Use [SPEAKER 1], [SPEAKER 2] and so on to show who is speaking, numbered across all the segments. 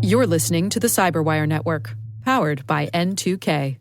[SPEAKER 1] You're listening to the Cyberwire Network, powered by N2K.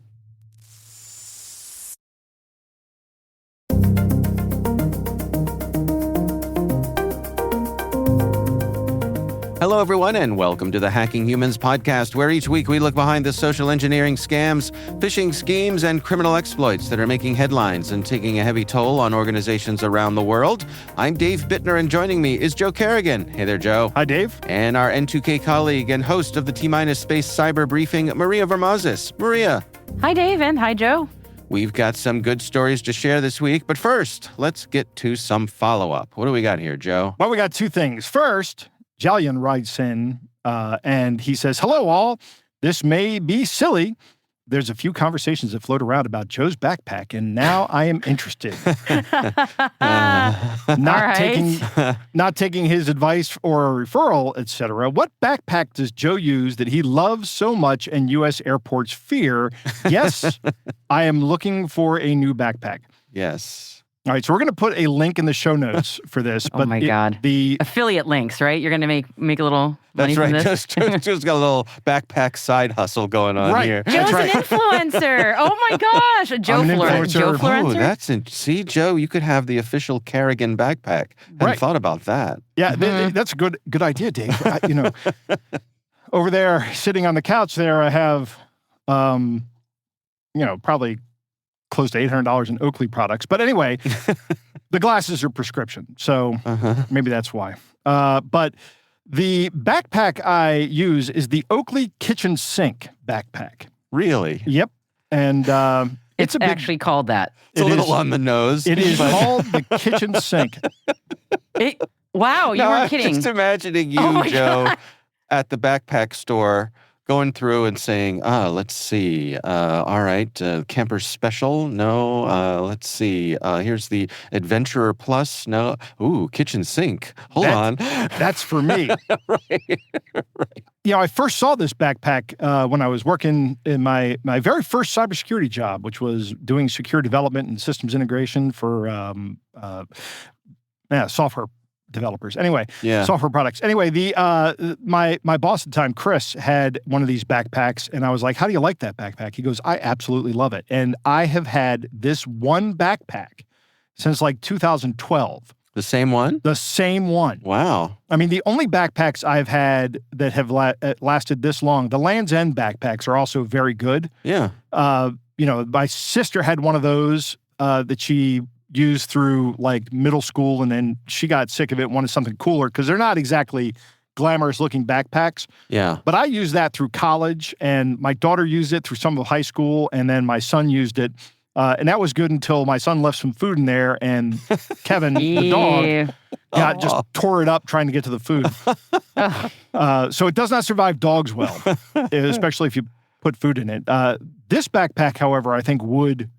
[SPEAKER 2] Hello, everyone, and welcome to the Hacking Humans podcast, where each week we look behind the social engineering scams, phishing schemes, and criminal exploits that are making headlines and taking a heavy toll on organizations around the world. I'm Dave Bittner, and joining me is Joe Kerrigan. Hey there, Joe.
[SPEAKER 3] Hi, Dave.
[SPEAKER 2] And our N2K colleague and host of the T-Minus Space Cyber Briefing, Maria Vermazis. Maria.
[SPEAKER 4] Hi, Dave, and hi, Joe.
[SPEAKER 2] We've got some good stories to share this week, but first, let's get to some follow-up. What do we got here, Joe?
[SPEAKER 3] Well, we got two things. First, Jalian writes in, and he says, "Hello, all. This may be silly. There's a few conversations that float around about Joe's backpack, and now I am interested." Not taking his advice or a referral, etc. What backpack does Joe use that he loves so much and U.S. airports fear? Yes, I am looking for a new backpack.
[SPEAKER 2] Yes.
[SPEAKER 3] All right, so we're going to put a link in the show notes for this.
[SPEAKER 4] Oh my God.
[SPEAKER 3] The
[SPEAKER 4] affiliate links, right? You're going to make a little money
[SPEAKER 2] from
[SPEAKER 4] this?
[SPEAKER 2] That's right. Joe's got a little backpack side hustle going on here.
[SPEAKER 4] Joe's an influencer. Oh my gosh. A Joe Influencer.
[SPEAKER 2] Oh, see, Joe, you could have the official Kerrigan backpack. Hadn't thought about that.
[SPEAKER 3] Yeah, that's a good idea, Dave. Over there, sitting on the couch there, I have, probably close to $800 in Oakley products. But anyway, the glasses are prescription, so maybe that's why. But the backpack I use is the Oakley kitchen sink backpack.
[SPEAKER 2] Really?
[SPEAKER 3] Yep. And
[SPEAKER 4] it's actually called that.
[SPEAKER 2] It's a little on the nose.
[SPEAKER 3] It is called the kitchen sink.
[SPEAKER 4] Wow, you weren't kidding.
[SPEAKER 2] I'm just imagining you, Joe, at the backpack store, going through and saying, let's see, all right, Camper Special, no, let's see, here's the Adventurer Plus, no, ooh, kitchen sink, hold on.
[SPEAKER 3] That's for me.
[SPEAKER 2] Right.
[SPEAKER 3] I first saw this backpack when I was working in my very first cybersecurity job, which was doing secure development and systems integration for software developers. Anyway, software products. Anyway, my boss at the time, Chris, had one of these backpacks, and I was like, "How do you like that backpack?" He goes, "I absolutely love it." And I have had this one backpack since like 2012.
[SPEAKER 2] The same one?
[SPEAKER 3] The same one.
[SPEAKER 2] Wow.
[SPEAKER 3] I mean, the only backpacks I've had that have lasted this long, the Land's End backpacks are also very good.
[SPEAKER 2] Yeah.
[SPEAKER 3] My sister had one of those that she used through like middle school, and then she got sick of it, wanted something cooler, because they're not exactly glamorous looking backpacks.
[SPEAKER 2] Yeah.
[SPEAKER 3] But I used that through college, and my daughter used it through some of high school, and then my son used it. And that was good until my son left some food in there, and Kevin, the dog, just tore it up trying to get to the food. So it does not survive dogs well, especially if you put food in it. This backpack, however, I think would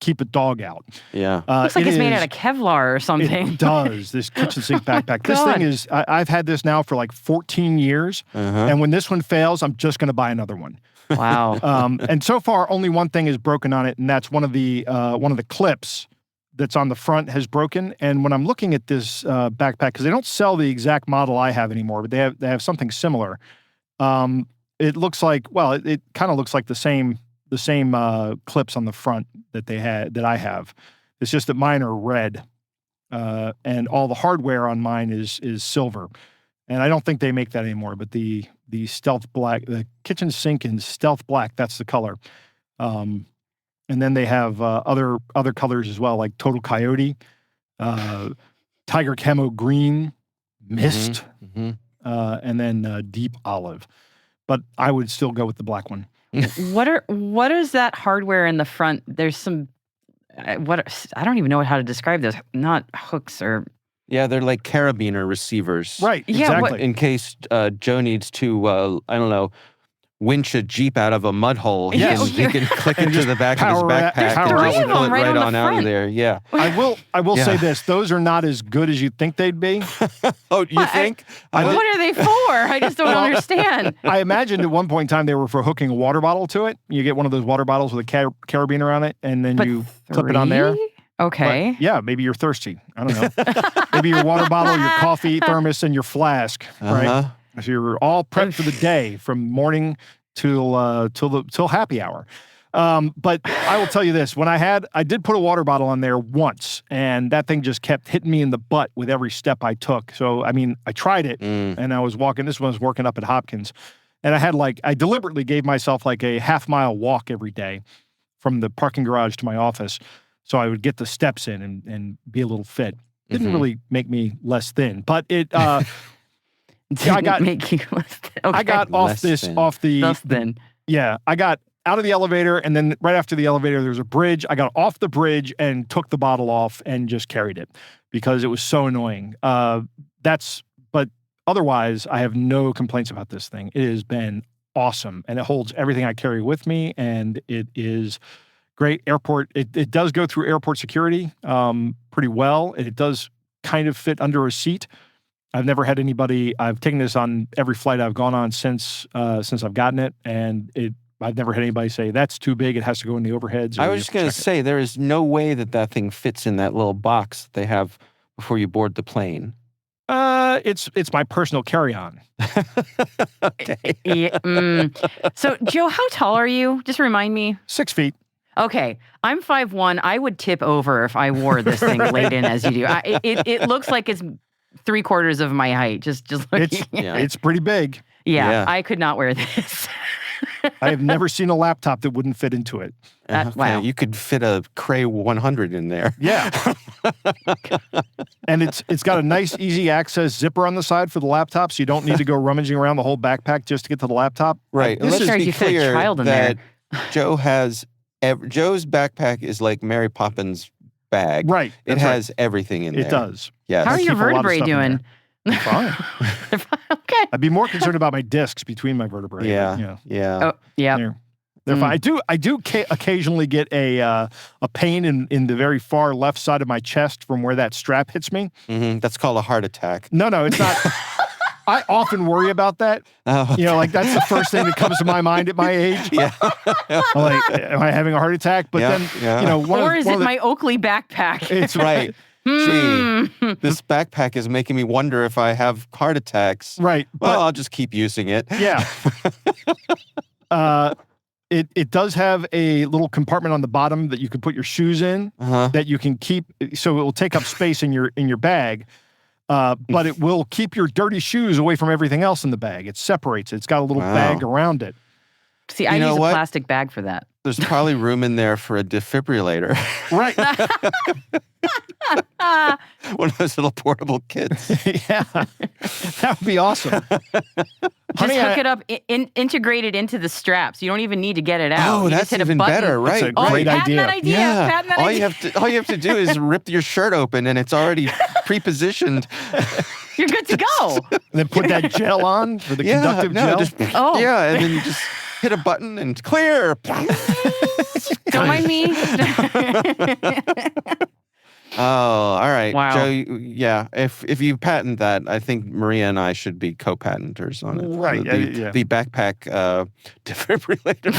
[SPEAKER 3] keep a dog out.
[SPEAKER 4] Yeah. Looks like it's made out of Kevlar or something.
[SPEAKER 3] It does, this kitchen sink backpack. This thing is, I've had this now for like 14 years, and when this one fails, I'm just going to buy another one.
[SPEAKER 4] Wow.
[SPEAKER 3] And so far, only one thing is broken on it, and that's one of the clips that's on the front has broken. And when I'm looking at this backpack, because they don't sell the exact model I have anymore, but they have something similar. It looks like, it kind of looks like the same clips on the front that I have. It's just that mine are red, and all the hardware on mine is silver. And I don't think they make that anymore. But the stealth black, the kitchen sink in stealth black, that's the color. And then they have other colors as well, like Total Coyote, Tiger Camo Green, Mist, and then Deep Olive. But I would still go with the black one.
[SPEAKER 4] What is that hardware in the front? There's some I don't even know how to describe this. Not hooks or
[SPEAKER 2] Yeah, they're like carabiner receivers.
[SPEAKER 3] Right, exactly.
[SPEAKER 2] In case Joe needs to, winch a Jeep out of a mud hole, he can click into the back of his backpack
[SPEAKER 4] and
[SPEAKER 2] pull it
[SPEAKER 4] right
[SPEAKER 2] on out
[SPEAKER 4] front.
[SPEAKER 2] of there. Yeah.
[SPEAKER 3] I will say this. Those are not as good as you'd think they'd be.
[SPEAKER 2] Oh, you think?
[SPEAKER 4] What are they for? I just don't understand.
[SPEAKER 3] I imagined at one point in time they were for hooking a water bottle to it. You get one of those water bottles with a carabiner on it, and then you clip it on there.
[SPEAKER 4] Okay.
[SPEAKER 3] But yeah, maybe you're thirsty. I don't know. Maybe your water bottle, your coffee thermos, and your flask, right? So you're all prepped for the day from morning till happy hour. But I will tell you this: when I did put a water bottle on there once, and that thing just kept hitting me in the butt with every step I took. So I mean, I tried it, and I was walking. This one was working up at Hopkins, and I deliberately gave myself like a half-mile walk every day from the parking garage to my office, so I would get the steps in and be a little fit. Didn't really make me less thin, but it. I got
[SPEAKER 4] make you less thin. Okay.
[SPEAKER 3] I got off
[SPEAKER 4] Less thin.
[SPEAKER 3] Yeah, I got out of the elevator, and then right after the elevator, there's a bridge. I got off the bridge and took the bottle off and just carried it because it was so annoying. But otherwise, I have no complaints about this thing. It has been awesome, and it holds everything I carry with me, and it is great. Airport, it does go through airport security pretty well, and it does kind of fit under a seat. I've never had anybody. I've taken this on every flight I've gone on since I've gotten it, and I've never had anybody say that's too big. It has to go in the overheads.
[SPEAKER 2] I was just going to say there is no way that thing fits in that little box that they have before you board the plane.
[SPEAKER 3] It's my personal carry-on.
[SPEAKER 2] Okay.
[SPEAKER 4] So, Joe, how tall are you? Just remind me.
[SPEAKER 3] 6 feet.
[SPEAKER 4] Okay, I'm 5'1". I would tip over if I wore this thing laid in as you do. It looks like it's 3/4 of my height. Just looking.
[SPEAKER 3] It's pretty big.
[SPEAKER 4] Yeah, I could not wear this.
[SPEAKER 3] I have never seen a laptop that wouldn't fit into it.
[SPEAKER 4] Wow.
[SPEAKER 2] You could fit a Cray 100 in there.
[SPEAKER 3] Yeah. And it's got a nice, easy access zipper on the side for the laptop, so you don't need to go rummaging around the whole backpack just to get to the laptop.
[SPEAKER 2] Right.
[SPEAKER 4] This
[SPEAKER 2] Let's
[SPEAKER 4] is
[SPEAKER 2] be
[SPEAKER 4] you fit a
[SPEAKER 2] clear
[SPEAKER 4] child in
[SPEAKER 2] that
[SPEAKER 4] there.
[SPEAKER 2] Joe's backpack is like Mary Poppins' bag.
[SPEAKER 3] Right.
[SPEAKER 2] It has everything in there.
[SPEAKER 3] It does.
[SPEAKER 2] Yes.
[SPEAKER 4] How are your
[SPEAKER 3] keep a lot of
[SPEAKER 4] vertebrae
[SPEAKER 3] stuff in
[SPEAKER 4] doing?
[SPEAKER 3] Fine.
[SPEAKER 4] Okay.
[SPEAKER 3] I'd be more concerned about my discs between my vertebrae.
[SPEAKER 2] Yeah.
[SPEAKER 4] Oh, yeah.
[SPEAKER 3] They're fine. I do occasionally get a pain in the very far left side of my chest from where that strap hits me.
[SPEAKER 2] Mm-hmm. That's called a heart attack.
[SPEAKER 3] No, it's not. I often worry about that.
[SPEAKER 2] Oh, okay.
[SPEAKER 3] Like that's the first thing that comes to my mind at my age.
[SPEAKER 2] Yeah.
[SPEAKER 3] I'm like, am I having a heart attack? But then,
[SPEAKER 4] or is it my Oakley backpack?
[SPEAKER 3] It's
[SPEAKER 2] right. Gee, this backpack is making me wonder if I have heart attacks.
[SPEAKER 3] Right.
[SPEAKER 2] Well, I'll just keep using it.
[SPEAKER 3] Yeah. It does have a little compartment on the bottom that you can put your shoes in that you can keep, so it will take up space in your bag, but it will keep your dirty shoes away from everything else in the bag. It separates it. It's got a little bag around it.
[SPEAKER 4] See, I use a plastic bag for that.
[SPEAKER 2] There's probably room in there for a defibrillator.
[SPEAKER 3] Right.
[SPEAKER 2] One of those little portable kits.
[SPEAKER 3] Yeah. That would be awesome.
[SPEAKER 4] Just hook it up, integrate it into the straps. You don't even need to get it out.
[SPEAKER 2] Oh,
[SPEAKER 4] you
[SPEAKER 2] that's
[SPEAKER 4] just hit
[SPEAKER 2] even
[SPEAKER 4] a button.
[SPEAKER 2] better, right?
[SPEAKER 3] That's a great idea.
[SPEAKER 4] Patent that idea.
[SPEAKER 2] Yeah.
[SPEAKER 4] Patent that idea.
[SPEAKER 2] All you have to do is rip your shirt open, and it's already pre-positioned.
[SPEAKER 4] You're good to go.
[SPEAKER 3] And then put that gel on for the conductive gel.
[SPEAKER 2] Yeah, and then you just hit a button and clear.
[SPEAKER 4] Don't mind me.
[SPEAKER 2] Oh, all right.
[SPEAKER 4] Wow.
[SPEAKER 2] Joe, yeah, if you patent that, I think Maria and I should be co-patenters on it.
[SPEAKER 3] Right.
[SPEAKER 2] The backpack defibrillator.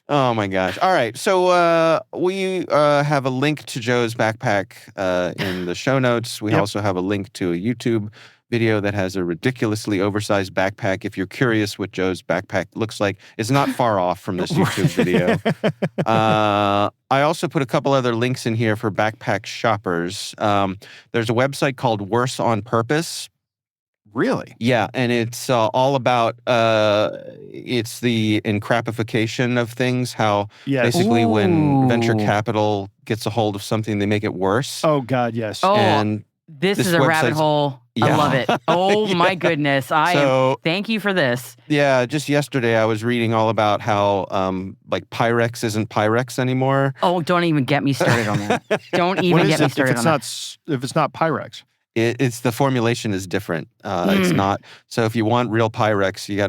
[SPEAKER 2] Oh, my gosh. All right. So we have a link to Joe's backpack in the show notes. We also have a link to a YouTube video that has a ridiculously oversized backpack. If you're curious what Joe's backpack looks like, it's not far off from this YouTube video. I also put a couple other links in here for backpack shoppers. There's a website called Worse on Purpose.
[SPEAKER 3] Really?
[SPEAKER 2] Yeah, and it's all about it's the encrapification of things, how basically when venture capital gets a hold of something, they make it worse.
[SPEAKER 3] Oh, God, yes.
[SPEAKER 4] Oh,
[SPEAKER 2] and
[SPEAKER 4] this is a rabbit hole. I love it. Oh, my goodness. Thank you for this.
[SPEAKER 2] Yeah, just yesterday I was reading all about how like Pyrex isn't Pyrex anymore.
[SPEAKER 4] Oh, don't even get me started on that. Don't even get me started on that.
[SPEAKER 3] If it's not Pyrex?
[SPEAKER 2] It's the formulation is different. It's not. So if you want real Pyrex, you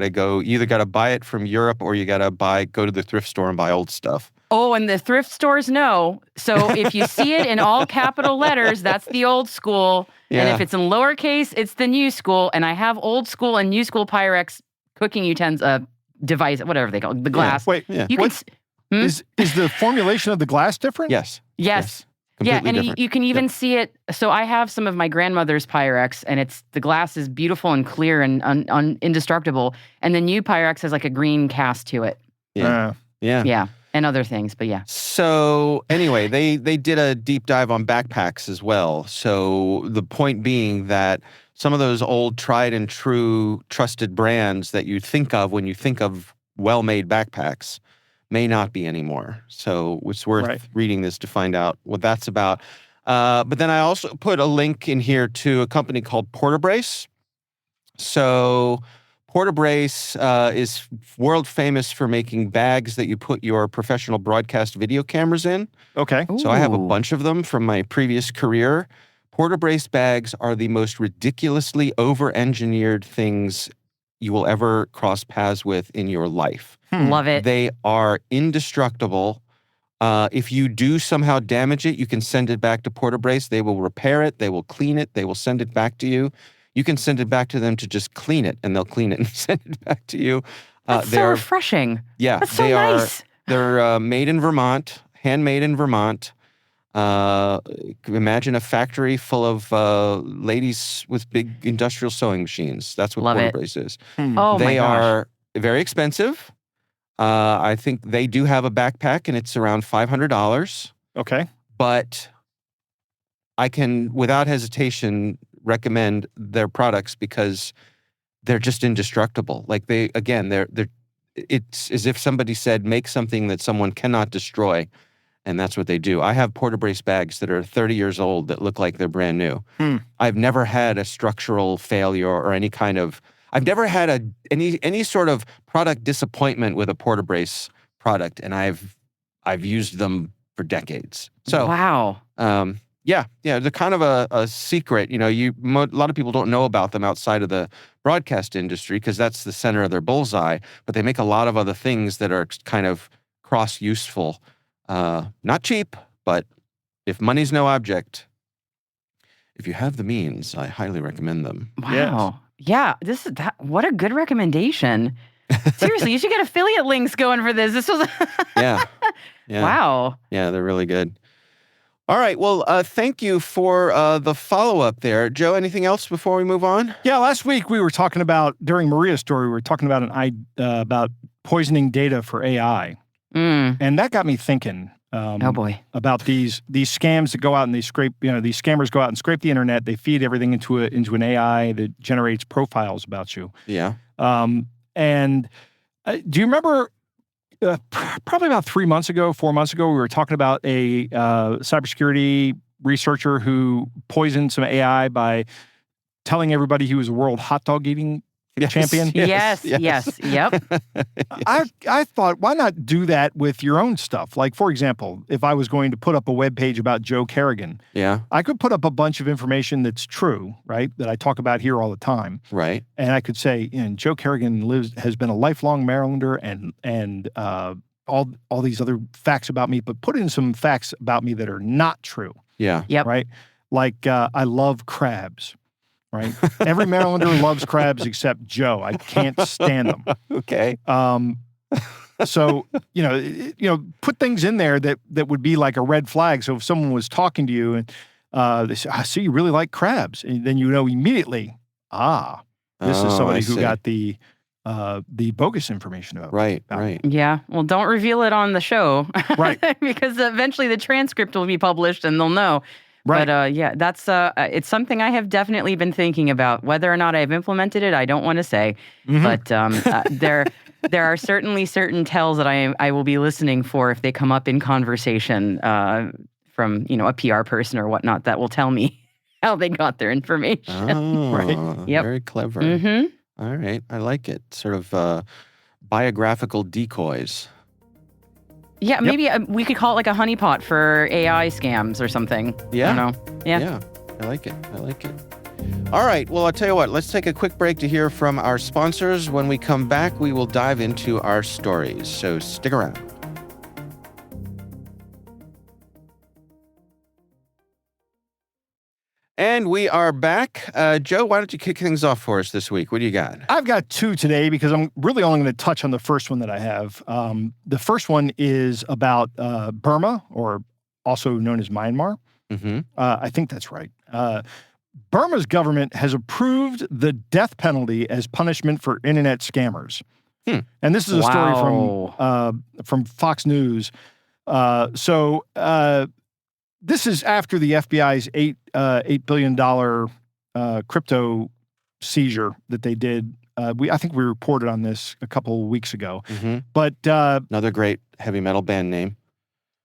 [SPEAKER 2] either got to buy it from Europe or you got to go to the thrift store and buy old stuff.
[SPEAKER 4] Oh, and the thrift stores know. So if you see it in all capital letters, that's the old school. Yeah. And if it's in lowercase, it's the new school. And I have old school and new school Pyrex cooking utensils, device, whatever they call it, the glass.
[SPEAKER 3] Wait,
[SPEAKER 4] you can.
[SPEAKER 3] Is the formulation of the glass different?
[SPEAKER 2] Yes.
[SPEAKER 4] Yes.
[SPEAKER 2] Completely
[SPEAKER 4] and
[SPEAKER 2] different.
[SPEAKER 4] you can even see it. So I have some of my grandmother's Pyrex, and the glass is beautiful and clear and indestructible. And the new Pyrex has like a green cast to it.
[SPEAKER 2] Yeah. Yeah.
[SPEAKER 4] Yeah, and other things, but yeah.
[SPEAKER 2] So anyway, they did a deep dive on backpacks as well. So the point being that some of those old tried and true trusted brands that you think of when you think of well-made backpacks may not be anymore. So it's worth reading this to find out what that's about. But then I also put a link in here to a company called Portabrace. So Portabrace is world famous for making bags that you put your professional broadcast video cameras in.
[SPEAKER 3] Okay.
[SPEAKER 2] So I have a bunch of them from my previous career. Portabrace bags are the most ridiculously over-engineered things you will ever cross paths with in your life.
[SPEAKER 4] Love it.
[SPEAKER 2] They are indestructible. If you do somehow damage it, you can send it back to Portabrace. They will repair it. They will clean it. They will send it back to you. You can send it back to them to just clean it, and they'll clean it and send it back to you.
[SPEAKER 4] That's so refreshing.
[SPEAKER 2] Yeah.
[SPEAKER 4] That's so nice.
[SPEAKER 2] They're made in Vermont, handmade in Vermont. Imagine a factory full of ladies with big industrial sewing machines. That's what Portabrace is.
[SPEAKER 4] Oh,
[SPEAKER 2] they
[SPEAKER 4] my gosh.
[SPEAKER 2] are very expensive. I think they do have a backpack, and it's around $500.
[SPEAKER 3] Okay.
[SPEAKER 2] But I can, without hesitation, recommend their products because they're just indestructible. Like it's as if somebody said, make something that someone cannot destroy. And that's what they do. I have Portabrace bags that are 30 years old that look like they're brand new. I've never had a structural failure or any kind of, I've never had any sort of product disappointment with a Portabrace product, and I've used them for decades. So
[SPEAKER 4] wow.
[SPEAKER 2] Yeah, they're kind of a secret. You know, a lot of people don't know about them outside of the broadcast industry because that's the center of their bullseye. But they make a lot of other things that are kind of cross-useful. Not cheap, but if money's no object, if you have the means, I highly recommend them.
[SPEAKER 4] Wow. Yeah, what a good recommendation. Seriously, you should get affiliate links going for this. This was
[SPEAKER 2] Yeah.
[SPEAKER 4] Wow.
[SPEAKER 2] Yeah, they're really good. All right. Well, thank you for the follow-up there. Joe, anything else before we move on?
[SPEAKER 3] Yeah, last week we were talking about, during Maria's story, we were talking about about poisoning data for AI. And that got me thinking
[SPEAKER 4] oh boy.
[SPEAKER 3] about these scams that go out and they scrape, these scammers go out and scrape the internet. They feed everything into an AI that generates profiles about you.
[SPEAKER 2] Yeah.
[SPEAKER 3] And do you remember probably about 4 months ago, we were talking about a cybersecurity researcher who poisoned some AI by telling everybody he was a world hot dog eating champion?
[SPEAKER 4] Yes. Yep.
[SPEAKER 3] I thought, why not do that with your own stuff? Like, for example, if I was going to put up a web page about Joe Kerrigan, I could put up a bunch of information that's true, right? That I talk about here all the time.
[SPEAKER 2] Right.
[SPEAKER 3] And I could say, Joe Kerrigan has been a lifelong Marylander and all these other facts about me, but put in some facts about me that are not true.
[SPEAKER 2] Yeah.
[SPEAKER 4] Yep.
[SPEAKER 3] Right? Like, I love crabs. Right? Every Marylander loves crabs except Joe. I can't stand them.
[SPEAKER 2] Okay.
[SPEAKER 3] So, put things in there that would be like a red flag. So if someone was talking to you and they say, I see you really like crabs, and then you know immediately, this is somebody who got the bogus information about.
[SPEAKER 2] Right.
[SPEAKER 4] Yeah. Well, don't reveal it on the show.
[SPEAKER 3] Right.
[SPEAKER 4] Because eventually the transcript will be published and they'll know.
[SPEAKER 3] Right.
[SPEAKER 4] But that's it's something I have definitely been thinking about. Whether or not I've implemented it, I don't want to say. But there are certainly certain tells that I will be listening for if they come up in conversation from a PR person or whatnot that will tell me how they got their information.
[SPEAKER 2] Oh,
[SPEAKER 3] right.
[SPEAKER 4] Yep.
[SPEAKER 2] Very clever.
[SPEAKER 4] Mm-hmm.
[SPEAKER 2] All right. I like it. Sort of biographical decoys.
[SPEAKER 4] Yeah, maybe we could call it like a honeypot for AI scams or something.
[SPEAKER 2] Yeah.
[SPEAKER 4] I don't know. Yeah.
[SPEAKER 2] I like it. All right. Well, I'll tell you what. Let's take a quick break to hear from our sponsors. When we come back, we will dive into our stories. So stick around. And we are back. Joe, why don't you kick things off for us this week? What do you got?
[SPEAKER 3] I've got two today because I'm really only going to touch on the first one that I have. The first one is about Burma, or also known as Myanmar. I think that's right. Burma's government has approved the death penalty as punishment for internet scammers. And this is a story from Fox News. This is after the FBI's $8 billion crypto seizure that they did. I think we reported on this a couple of weeks ago. But
[SPEAKER 2] another great heavy metal band name.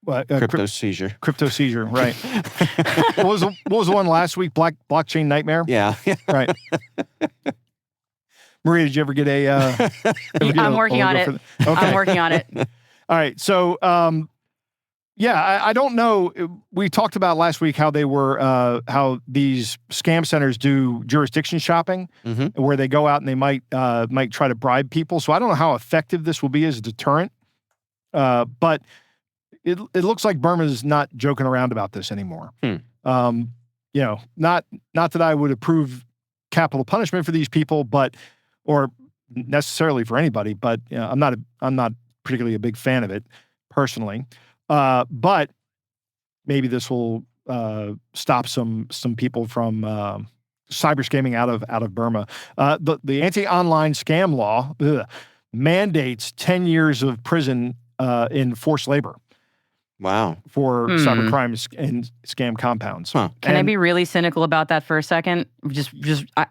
[SPEAKER 2] Crypto Seizure.
[SPEAKER 3] Crypto Seizure, right. What was the one last week? Blockchain Nightmare?
[SPEAKER 2] Yeah.
[SPEAKER 3] Right. Maria, did you ever get a...
[SPEAKER 4] I'm working on it. Okay. I'm working on it.
[SPEAKER 3] All right. So, I don't know. We talked about last week how they were, how these scam centers do jurisdiction shopping, where they go out and they might try to bribe people. So I don't know how effective this will be as a deterrent. But it looks like Burma's not joking around about this anymore. Not that I would approve capital punishment for these people, or necessarily for anybody, but I'm not particularly a big fan of it personally. But maybe this will stop some people from cyber scamming out of Burma. The anti-online scam law mandates 10 years of prison in forced labor.
[SPEAKER 2] Wow.
[SPEAKER 3] For cyber crimes and scam compounds.
[SPEAKER 2] Huh.
[SPEAKER 4] Can I be really cynical about that for a second?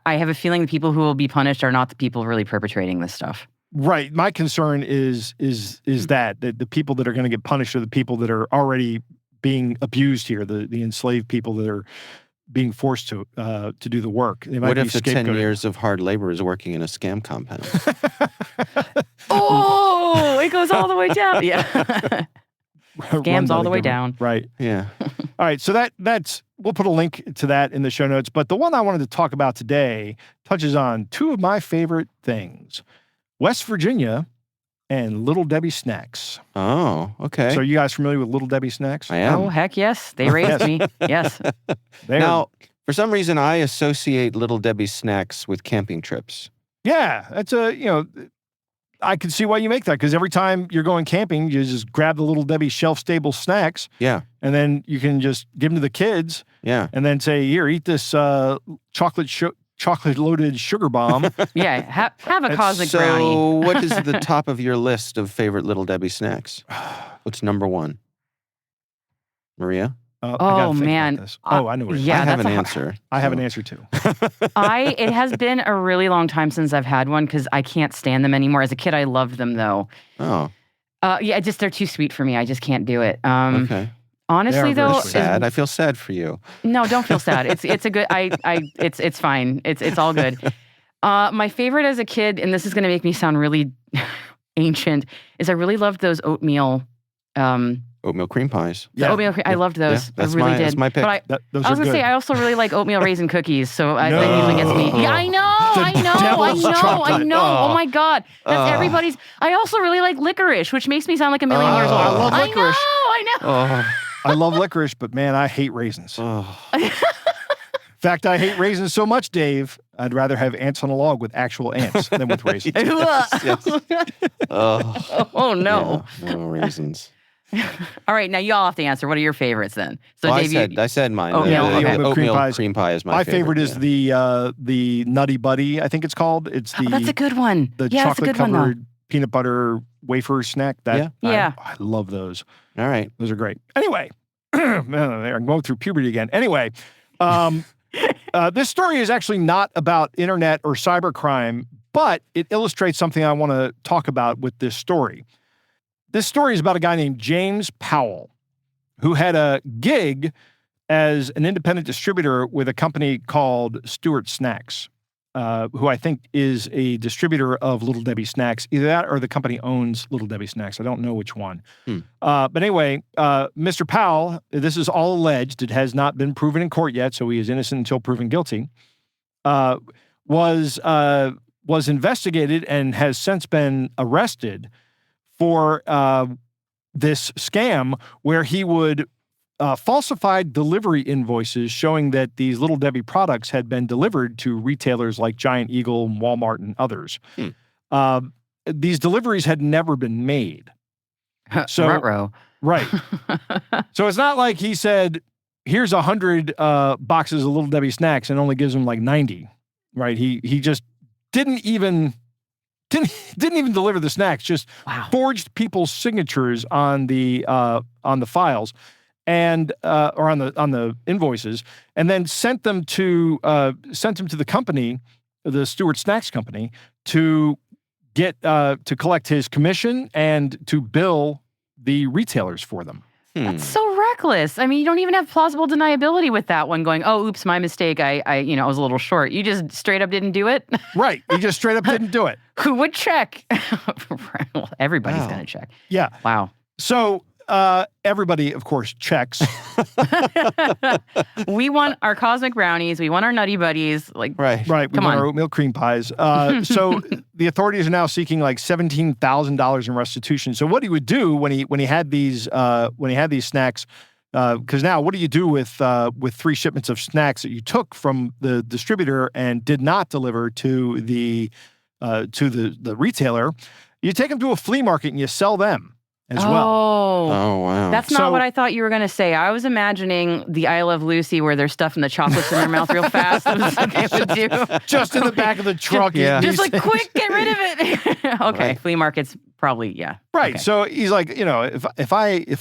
[SPEAKER 4] I have a feeling the people who will be punished are not the people really perpetrating this stuff.
[SPEAKER 3] Right. My concern is that the people that are going to get punished are the people that are already being abused here, the enslaved people that are being forced to do the work. They might
[SPEAKER 2] what
[SPEAKER 3] be
[SPEAKER 2] if the 10 years of hard labor is working in a scam compound?
[SPEAKER 4] It goes all the way down. Yeah. Scams all the way down.
[SPEAKER 3] Right.
[SPEAKER 2] Yeah.
[SPEAKER 3] All right. So that's we'll put a link to that in the show notes. But the one I wanted to talk about today touches on two of my favorite things: West Virginia and Little Debbie snacks.
[SPEAKER 2] Oh, okay.
[SPEAKER 3] So are you guys familiar with Little Debbie snacks?
[SPEAKER 2] I am.
[SPEAKER 4] Oh, heck yes. They raised me. Yes.
[SPEAKER 2] Now, for some reason, I associate Little Debbie snacks with camping trips.
[SPEAKER 3] Yeah. That's I can see why you make that, because every time you're going camping, you just grab the Little Debbie shelf-stable snacks.
[SPEAKER 2] Yeah.
[SPEAKER 3] And then you can just give them to the kids.
[SPEAKER 2] Yeah.
[SPEAKER 3] And then say, here, eat this chocolate-loaded sugar bomb.
[SPEAKER 4] Yeah, have a cosmic brownie.
[SPEAKER 2] So what is the top of your list of favorite Little Debbie snacks? What's number one? Maria?
[SPEAKER 3] Oh, man. I know what it is.
[SPEAKER 4] Yeah,
[SPEAKER 2] I have an answer.
[SPEAKER 3] I have an answer, too.
[SPEAKER 4] It has been a really long time since I've had one because I can't stand them anymore. As a kid, I loved them, though.
[SPEAKER 2] Oh.
[SPEAKER 4] They're too sweet for me. I just can't do it.
[SPEAKER 2] Okay.
[SPEAKER 4] Honestly, though,
[SPEAKER 2] sad. I feel sad for you.
[SPEAKER 4] No, don't feel sad. It's a good. It's fine. It's all good. My favorite as a kid, and this is going to make me sound really ancient, is I really loved those oatmeal.
[SPEAKER 2] Oatmeal cream pies.
[SPEAKER 4] The oatmeal cream. I loved those.
[SPEAKER 2] Yeah,
[SPEAKER 4] I really did.
[SPEAKER 2] That's my pick.
[SPEAKER 4] But I was going to say, I also really like oatmeal raisin cookies. So that usually gets me. Yeah, I know. Oh my God. That's everybody's. I also really like licorice, which makes me sound like a million years old.
[SPEAKER 3] I love licorice.
[SPEAKER 4] I know.
[SPEAKER 3] I love licorice, but man, I hate raisins. In fact, I hate raisins so much, Dave, I'd rather have ants on a log with actual ants than with raisins.
[SPEAKER 2] Yes.
[SPEAKER 4] Oh, no.
[SPEAKER 2] Yeah, no raisins.
[SPEAKER 4] All right, now you all have to answer. What are your favorites then? So,
[SPEAKER 2] well,
[SPEAKER 4] Dave,
[SPEAKER 2] I said mine.
[SPEAKER 3] Oatmeal
[SPEAKER 2] cream pie is my favorite.
[SPEAKER 3] My favorite is the Nutty Buddy, I think it's called. It's
[SPEAKER 4] that's a good one.
[SPEAKER 3] The chocolate-covered peanut butter wafer snack. I love those.
[SPEAKER 2] All right.
[SPEAKER 3] Those are great. Anyway, I'm going through puberty again. Anyway, this story is actually not about internet or cybercrime, but it illustrates something I want to talk about with this story. This story is about a guy named James Powell, who had a gig as an independent distributor with a company called Stewart Snacks, who I think is a distributor of Little Debbie snacks. Either that or the company owns Little Debbie snacks. I don't know which one. But anyway, Mr. Powell, this is all alleged. It has not been proven in court yet, so he is innocent until proven guilty, was investigated and has since been arrested for this scam where he would falsify delivery invoices showing that these Little Debbie products had been delivered to retailers like Giant Eagle, Walmart, and others. These deliveries had never been made. So,
[SPEAKER 4] Ruh-roh.
[SPEAKER 3] Right. So it's not like he said, here's 100 boxes of Little Debbie snacks and only gives them like 90, right? He just didn't even deliver the snacks, just forged people's signatures on the files and or on the invoices, and then sent them to the company, the Stewart Snacks Company, to get to collect his commission and to bill the retailers for them.
[SPEAKER 4] That's so reckless. I mean, you don't even have plausible deniability with that one going, oh, oops, my mistake. I was a little short. You just straight up didn't do it?
[SPEAKER 3] Right. You just straight up didn't do it.
[SPEAKER 4] Who would check? Well, everybody's going to check.
[SPEAKER 3] Yeah.
[SPEAKER 4] Wow.
[SPEAKER 3] So everybody, of course, checks.
[SPEAKER 4] We want our cosmic brownies. We want our nutty buddies.
[SPEAKER 3] Right. We want our oatmeal cream pies. So the authorities are now seeking like $17,000 in restitution. So what he would do when he had these snacks, because now what do you do with 3 shipments of snacks that you took from the distributor and did not deliver to the retailer? You take them to a flea market and you sell them as well.
[SPEAKER 2] Oh, wow.
[SPEAKER 4] That's not what I thought you were going to say. I was imagining the I Love Lucy where they're stuffing the chocolates in their mouth real fast. That was what they would do.
[SPEAKER 3] Just in the back of the truck.
[SPEAKER 4] Just like, quick, get rid of it. Okay,
[SPEAKER 2] Right.
[SPEAKER 4] flea markets probably, yeah.
[SPEAKER 3] Right.
[SPEAKER 4] Okay.
[SPEAKER 3] So he's like, if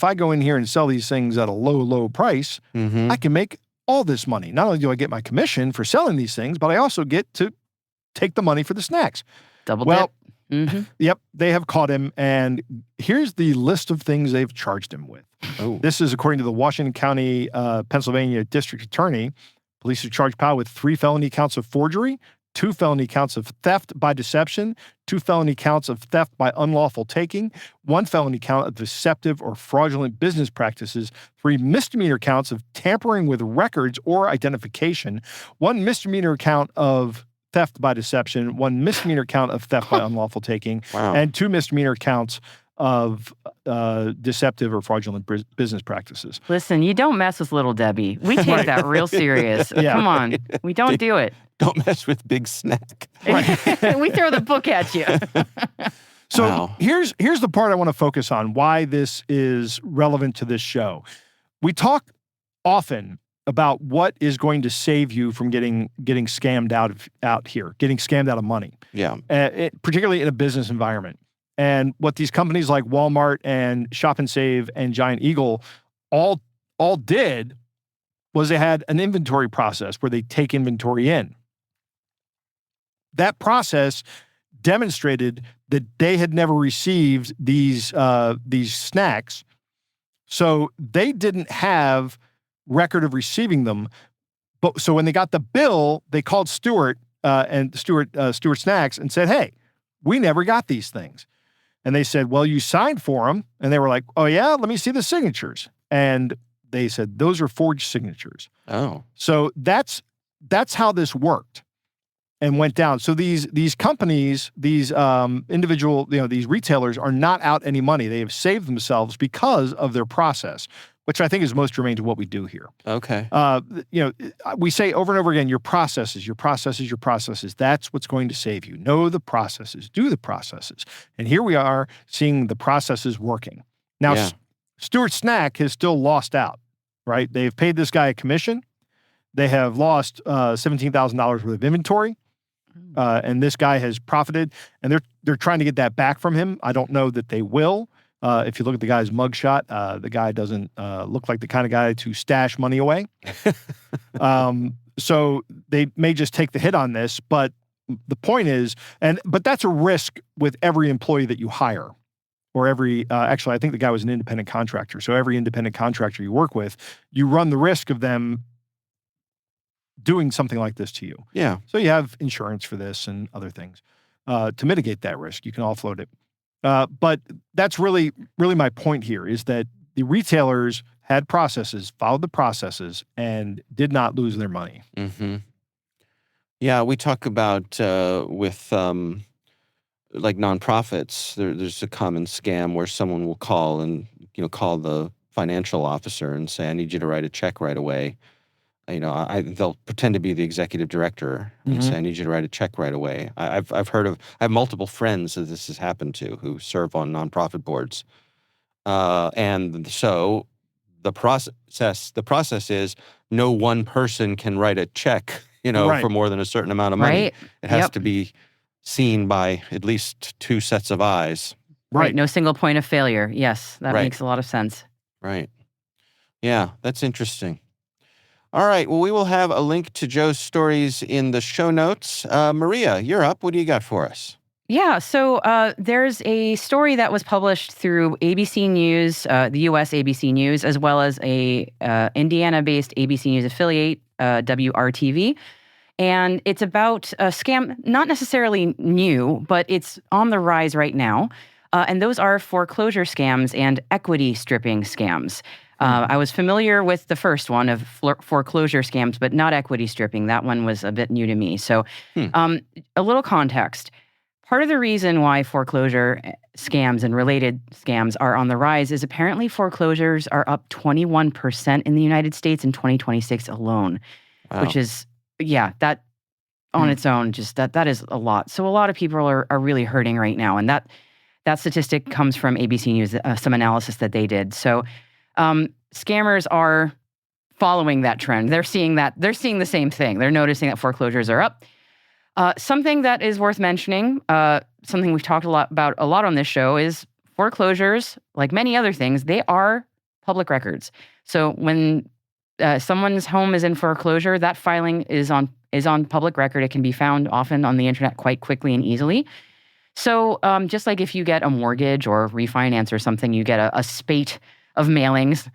[SPEAKER 3] I go in here and sell these things at a low price, I can make all this money. Not only do I get my commission for selling these things, but I also get to take the money for the snacks.
[SPEAKER 4] Double dip.
[SPEAKER 3] Yep, they have caught him, and here's the list of things they've charged him with.
[SPEAKER 2] Oh.
[SPEAKER 3] This is according to the Washington County, Pennsylvania District Attorney. Police have charged Powell with 3 felony counts of forgery, 2 felony counts of theft by deception, 2 felony counts of theft by unlawful taking, 1 felony count of deceptive or fraudulent business practices, 3 misdemeanor counts of tampering with records or identification, 1 misdemeanor count of theft by deception, 1 misdemeanor count of theft by unlawful taking, and 2 misdemeanor counts of deceptive or fraudulent business practices.
[SPEAKER 4] Listen, you don't mess with Little Debbie. We take that real serious.
[SPEAKER 3] Yeah.
[SPEAKER 4] Come on. We don't do it.
[SPEAKER 2] Don't mess with Big Snack.
[SPEAKER 4] We throw the book at you.
[SPEAKER 3] So here's the part I want to focus on, why this is relevant to this show. We talk often about what is going to save you from getting scammed out here, getting scammed out of money.
[SPEAKER 2] Yeah.
[SPEAKER 3] Particularly in a business environment. And what these companies like Walmart and Shop and Save and Giant Eagle all did was they had an inventory process where they take inventory in. That process demonstrated that they had never received these snacks, so they didn't have record of receiving them. But so when they got the bill, they called Stewart and Stewart Snacks and said, "Hey, we never got these things." And they said, "Well, you signed for them." And they were like, "Oh yeah, let me see the signatures." And they said, "Those are forged signatures."
[SPEAKER 2] Oh.
[SPEAKER 3] So that's how this worked and went down. So these companies, these individual, these retailers are not out any money. They have saved themselves because of their process, which I think is most germane to what we do here.
[SPEAKER 2] Okay.
[SPEAKER 3] We say over and over again, your processes. That's what's going to save you. Know the processes. Do the processes. And here we are seeing the processes working. Now, Stewart Snack has still lost out, right? They've paid this guy a commission. They have lost $17,000 worth of inventory. And this guy has profited. And they're trying to get that back from him. I don't know that they will. If you look at the guy's mugshot, the guy doesn't look like the kind of guy to stash money away. So they may just take the hit on this, but the point is, but that's a risk with every employee that you hire, or actually, I think the guy was an independent contractor. So every independent contractor you work with, you run the risk of them doing something like this to you.
[SPEAKER 2] Yeah.
[SPEAKER 3] So you have insurance for this and other things to mitigate that risk. You can offload it. But that's really, really my point here, is that the retailers had processes, followed the processes, and did not lose their money.
[SPEAKER 2] Mm-hmm. Yeah, we talk about with like nonprofits. There's a common scam where someone will call the financial officer and say, "I need you to write a check right away." They'll pretend to be the executive director and say, "I need you to write a check right away." I have multiple friends that this has happened to who serve on nonprofit boards. And so the process is no one person can write a check, for more than a certain amount of money.
[SPEAKER 4] Right.
[SPEAKER 2] It has to be seen by at least two sets of eyes.
[SPEAKER 4] Right. No single point of failure. Yes, that makes a lot of sense.
[SPEAKER 2] Right. Yeah, that's interesting. All right. Well, we will have a link to Joe's stories in the show notes. Maria, you're up. What do you got for us?
[SPEAKER 4] Yeah. So there's a story that was published through ABC News, the U.S. ABC News, as well as a Indiana-based ABC News affiliate, WRTV. And it's about a scam, not necessarily new, but it's on the rise right now. And those are foreclosure scams and equity stripping scams. I was familiar with the first one of foreclosure scams, but not equity stripping. That one was a bit new to me. So a little context. Part of the reason why foreclosure scams and related scams are on the rise is apparently foreclosures are up 21% in the United States in 2026 alone, which is, that on its own, just that is a lot. So a lot of people are really hurting right now. And that statistic comes from ABC News, some analysis that they did. So scammers are following that trend. They're seeing the same thing. They're noticing that foreclosures are up. Something that is worth mentioning, something we've talked about a lot on this show, is foreclosures, like many other things, they are public records. So when someone's home is in foreclosure, that filing is on public record. It can be found often on the internet quite quickly and easily. So just like if you get a mortgage or refinance or something, you get a spate of mailings.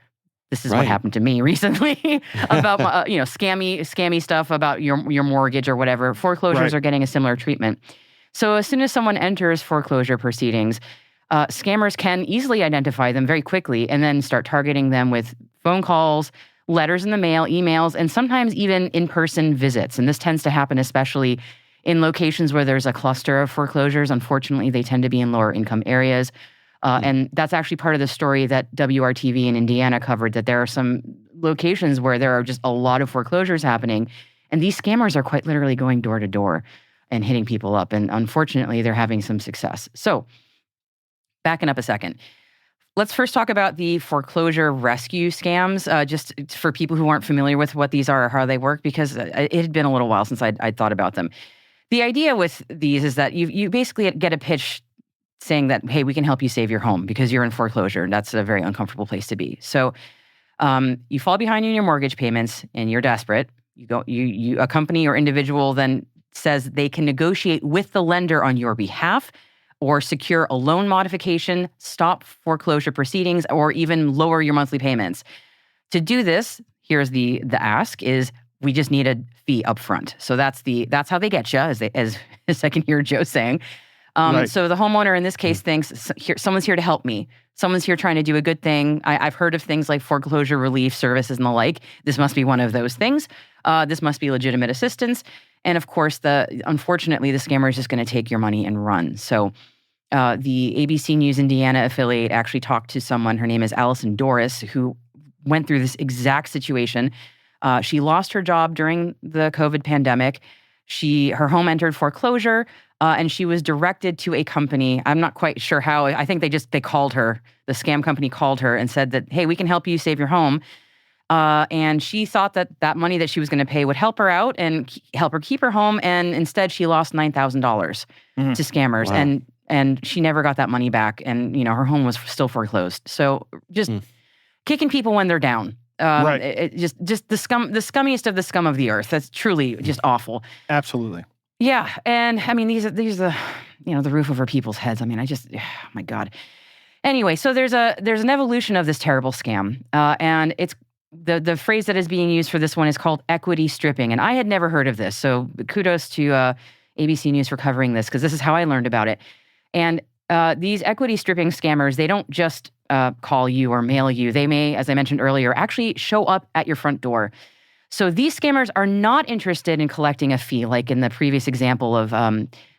[SPEAKER 4] This is what happened to me recently about scammy stuff about your mortgage or whatever. Foreclosures are getting a similar treatment. So as soon as someone enters foreclosure proceedings, scammers can easily identify them very quickly and then start targeting them with phone calls, letters in the mail, emails, and sometimes even in-person visits. And this tends to happen especially in locations where there's a cluster of foreclosures. Unfortunately, they tend to be in lower income areas. And that's actually part of the story that WRTV in Indiana covered, that there are some locations where there are just a lot of foreclosures happening. And these scammers are quite literally going door to door and hitting people up. And unfortunately, they're having some success. So backing up a second. Let's first talk about the foreclosure rescue scams, just for people who aren't familiar with what these are or how they work, because it had been a little while since I'd thought about them. The idea with these is that you basically get a pitch saying that, hey, we can help you save your home because you're in foreclosure, and that's a very uncomfortable place to be. So you fall behind in your mortgage payments and you're desperate. A company or individual then says they can negotiate with the lender on your behalf or secure a loan modification, stop foreclosure proceedings, or even lower your monthly payments. To do this, here's the ask is we just need a fee up front. So that's how they get you, as I can hear Joe saying. So the homeowner in this case thinks, someone's here to help me. Someone's here trying to do a good thing. I've heard of things like foreclosure relief services and the like. This must be one of those things. This must be legitimate assistance. And of course, unfortunately, the scammer is just going to take your money and run. So the ABC News Indiana affiliate actually talked to someone, her name is Allison Doris, who went through this exact situation. She lost her job during the COVID pandemic. Her home entered foreclosure, and she was directed to a company. I'm not quite sure how. I think they called her. The scam company called her and said that, hey, we can help you save your home. And she thought that money that she was going to pay would help her out and help her keep her home. And instead, she lost $9,000 to scammers.
[SPEAKER 2] Wow.
[SPEAKER 4] And she never got that money back. And, her home was still foreclosed. So just kicking people when they're down. Just the scummiest of the scum of the earth. That's truly just awful.
[SPEAKER 3] Absolutely.
[SPEAKER 4] Yeah. And I mean, these are the roof over people's heads. I mean, oh my God. Anyway, so there's an evolution of this terrible scam. And it's the phrase that is being used for this one is called equity stripping. And I had never heard of this. So kudos to ABC News for covering this, because this is how I learned about it. And these equity stripping scammers, they don't just call you or mail you. They may, as I mentioned earlier, actually show up at your front door. So these scammers are not interested in collecting a fee, like in the previous example of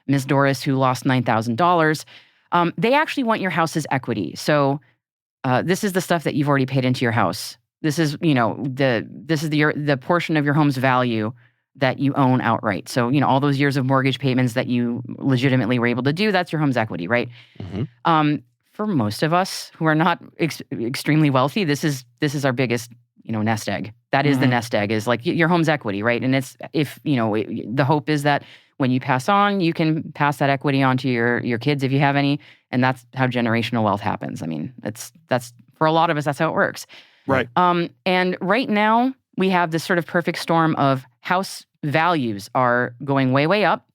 [SPEAKER 4] Ms. Doris, who lost $9,000. They actually want your house's equity. So this is the stuff that you've already paid into your house. This is, the portion of your home's value that you own outright. So, all those years of mortgage payments that you legitimately were able to do, that's your home's equity, right? for most of us who are not extremely wealthy, this is our biggest, nest egg. That is the nest egg, is like your home's equity, right? And it's, if, the hope is that when you pass on, you can pass that equity on to your kids if you have any, and that's how generational wealth happens. I mean, that's for a lot of us, that's how it works.
[SPEAKER 3] Right.
[SPEAKER 4] And right now, we have this sort of perfect storm of house values are going way, way up,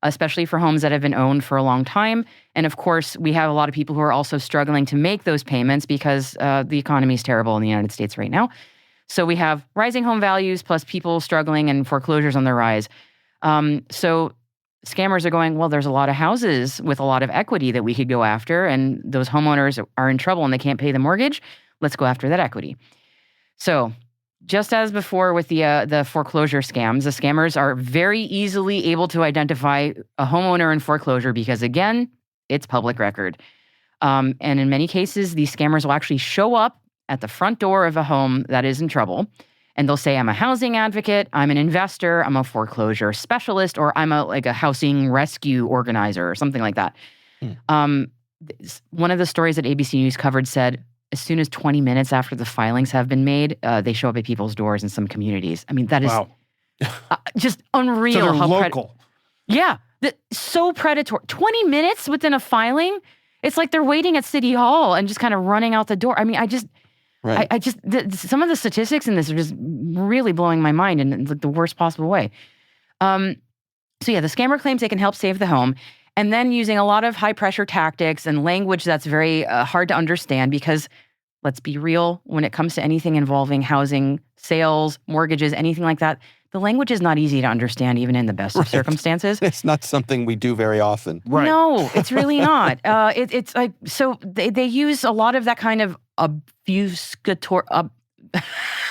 [SPEAKER 4] especially for homes that have been owned for a long time. And of course, we have a lot of people who are also struggling to make those payments because the economy is terrible in the United States right now. So we have rising home values plus people struggling and foreclosures on the rise. So scammers are going, well, there's a lot of houses with a lot of equity that we could go after, and those homeowners are in trouble and they can't pay the mortgage. Let's go after that equity. So just as before with the foreclosure scams, the scammers are very easily able to identify a homeowner in foreclosure because, again, it's public record. And in many cases, these scammers will actually show up at the front door of a home that is in trouble, and they'll say, I'm a housing advocate, I'm an investor, I'm a foreclosure specialist, or I'm a housing rescue organizer or something like that. One of the stories that ABC News covered said, as soon as 20 minutes after the filings have been made, they show up at people's doors in some communities. I mean, that is just unreal.
[SPEAKER 3] So they're local.
[SPEAKER 4] So predatory. 20 minutes within a filing? It's like they're waiting at City Hall and just kind of running out the door. I mean, some of the statistics in this are just really blowing my mind in the worst possible way. The scammer claims they can help save the home, and then using a lot of high-pressure tactics and language that's very hard to understand because, let's be real, when it comes to anything involving housing, sales, mortgages, anything like that, the language is not easy to understand even in the best of circumstances.
[SPEAKER 2] It's not something we do very often.
[SPEAKER 3] Right.
[SPEAKER 4] No, it's really not. It's like, so they use a lot of that kind of obfuscatory,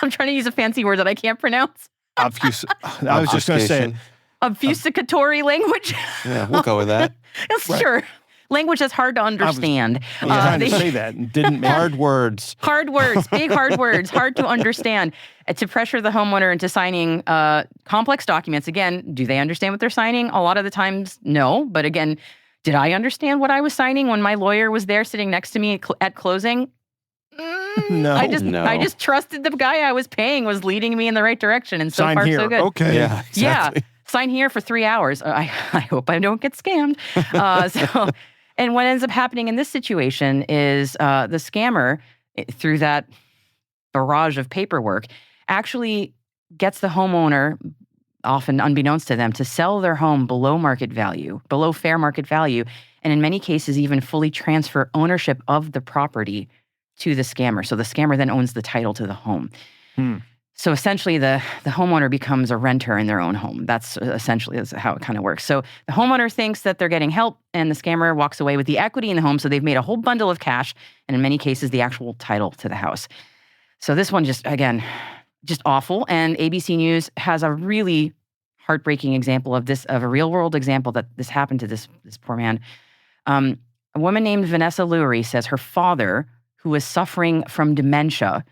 [SPEAKER 4] I'm trying to use a fancy word that I can't pronounce.
[SPEAKER 3] I was just going to say it.
[SPEAKER 4] Obfuscatory language.
[SPEAKER 2] Yeah, we'll go with that.
[SPEAKER 4] Sure. Language that's hard to understand.
[SPEAKER 3] I was trying to say that and didn't make
[SPEAKER 2] hard words.
[SPEAKER 4] Hard words, big hard words, hard to understand. To pressure the homeowner into signing complex documents. Again, do they understand what they're signing? A lot of the times, no. But again, did I understand what I was signing when my lawyer was there sitting next to me at closing?
[SPEAKER 3] No.
[SPEAKER 4] I just trusted the guy I was paying was leading me in the right direction, and so
[SPEAKER 3] Sign
[SPEAKER 4] far
[SPEAKER 3] here.
[SPEAKER 4] so good.
[SPEAKER 3] Okay.
[SPEAKER 2] Yeah, exactly.
[SPEAKER 4] Yeah. Sign here for 3 hours. I hope I don't get scammed. And what ends up happening in this situation is the scammer, through that barrage of paperwork, actually gets the homeowner, often unbeknownst to them, to sell their home below market value, below fair market value, and in many cases even fully transfer ownership of the property to the scammer. So the scammer then owns the title to the home. So essentially, the homeowner becomes a renter in their own home. That's essentially how it kind of works. So the homeowner thinks that they're getting help, and the scammer walks away with the equity in the home. So they've made a whole bundle of cash, and in many cases, the actual title to the house. So this one just awful. And ABC News has a really heartbreaking example of this, of a real world example that this happened to this poor man. A woman named Vanessa Lurie says her father, who was suffering from dementia,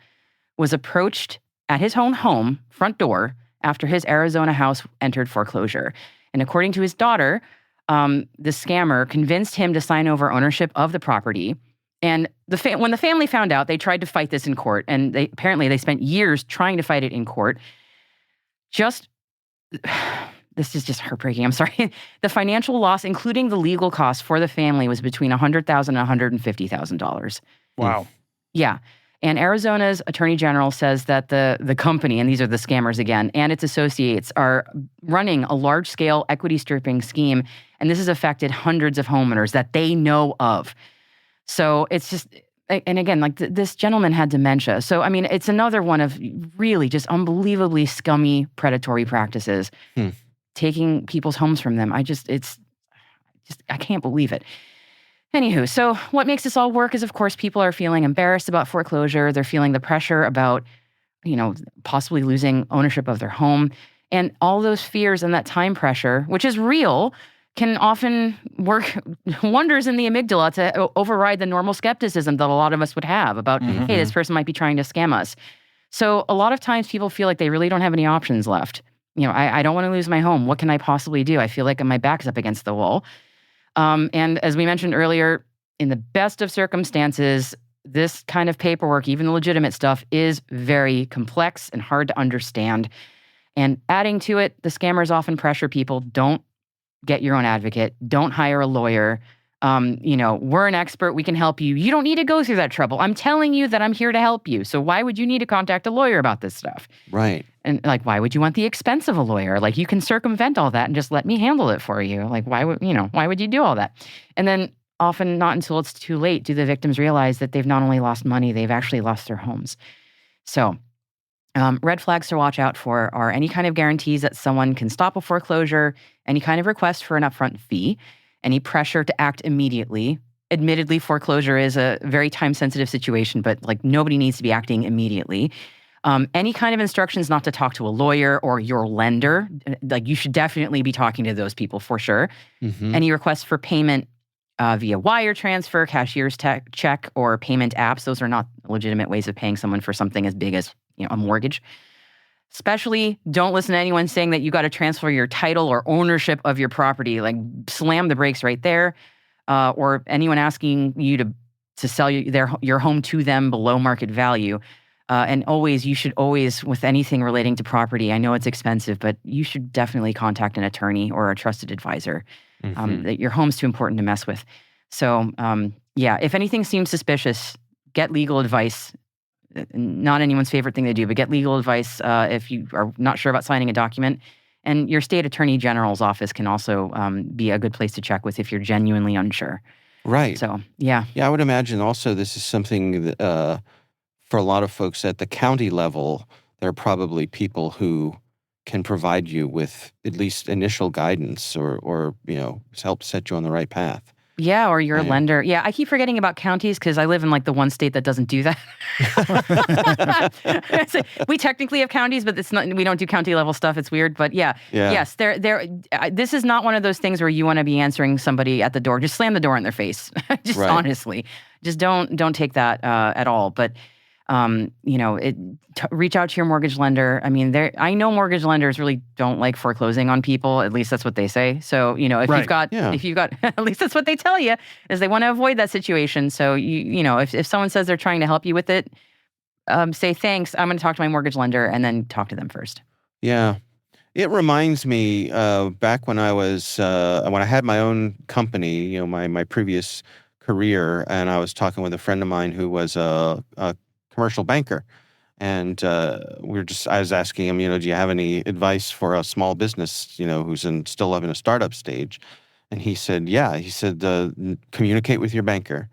[SPEAKER 4] was approached at his own home front door after his Arizona house entered foreclosure. And according to his daughter, the scammer convinced him to sign over ownership of the property. And when the family found out, they tried to fight this in court. And apparently they spent years trying to fight it in court. This is just heartbreaking. I'm sorry. The financial loss, including the legal costs for the family, was between $100,000 and $150,000.
[SPEAKER 3] Wow.
[SPEAKER 4] Yeah. And Arizona's attorney general says that the company, and these are the scammers again, and its associates are running a large-scale equity stripping scheme, and this has affected hundreds of homeowners that they know of. So it's just, and again, like this gentleman had dementia. So, I mean, it's another one of really just unbelievably scummy predatory practices, taking people's homes from them. I can't believe it. Anywho, so what makes this all work is, of course, people are feeling embarrassed about foreclosure. They're feeling the pressure about, possibly losing ownership of their home. And all those fears and that time pressure, which is real, can often work wonders in the amygdala to override the normal skepticism that a lot of us would have about, hey, this person might be trying to scam us. So a lot of times people feel like they really don't have any options left. I don't want to lose my home. What can I possibly do? I feel like my back's up against the wall. And as we mentioned earlier, in the best of circumstances, this kind of paperwork, even the legitimate stuff, is very complex and hard to understand. And adding to it, the scammers often pressure people, don't get your own advocate, don't hire a lawyer. We're an expert, we can help you. You don't need to go through that trouble. I'm telling you that I'm here to help you. So why would you need to contact a lawyer about this stuff?
[SPEAKER 2] Right.
[SPEAKER 4] And why would you want the expense of a lawyer? You can circumvent all that and just let me handle it for you. Why would you do all that? And then often not until it's too late do the victims realize that they've not only lost money, they've actually lost their homes. So red flags to watch out for are any kind of guarantees that someone can stop a foreclosure, any kind of request for an upfront fee, any pressure to act immediately. Admittedly, foreclosure is a very time-sensitive situation, but nobody needs to be acting immediately. Any kind of instructions not to talk to a lawyer or your lender, you should definitely be talking to those people for sure.
[SPEAKER 2] Mm-hmm.
[SPEAKER 4] Any requests for payment via wire transfer, cashier's check, or payment apps, those are not legitimate ways of paying someone for something as big as a mortgage. Especially don't listen to anyone saying that you got to transfer your title or ownership of your property. Slam the brakes right there. Or anyone asking you to sell your home to them below market value. And you should always, with anything relating to property, I know it's expensive, but you should definitely contact an attorney or a trusted advisor. That your home's too important to mess with. So, if anything seems suspicious, get legal advice. Not anyone's favorite thing to do, but get legal advice if you are not sure about signing a document. And your state attorney general's office can also be a good place to check with if you're genuinely unsure.
[SPEAKER 2] Right.
[SPEAKER 4] So, yeah.
[SPEAKER 2] Yeah, I would imagine also this is something that, for a lot of folks at the county level, there are probably people who can provide you with at least initial guidance or help set you on the right path.
[SPEAKER 4] Yeah, or your lender. Yeah, I keep forgetting about counties because I live in the one state that doesn't do that. We technically have counties, but we don't do county level stuff. It's weird, but yes, this is not one of those things where you want to be answering somebody at the door. Just slam the door in their face. Just
[SPEAKER 2] right.
[SPEAKER 4] Honestly, just don't take that at all. But reach out to your mortgage lender. I mean, I know mortgage lenders really don't like foreclosing on people. At least that's what they say. So, if you've got, at least that's what they tell you, is they want to avoid that situation. So, if someone says they're trying to help you with it, say, thanks, I'm going to talk to my mortgage lender, and then talk to them first.
[SPEAKER 2] Yeah. It reminds me back when I had my own company, my previous career, and I was talking with a friend of mine who was a commercial banker. And I was asking him, do you have any advice for a small business, who's still in a startup stage? And he said, yeah. He said, communicate with your banker.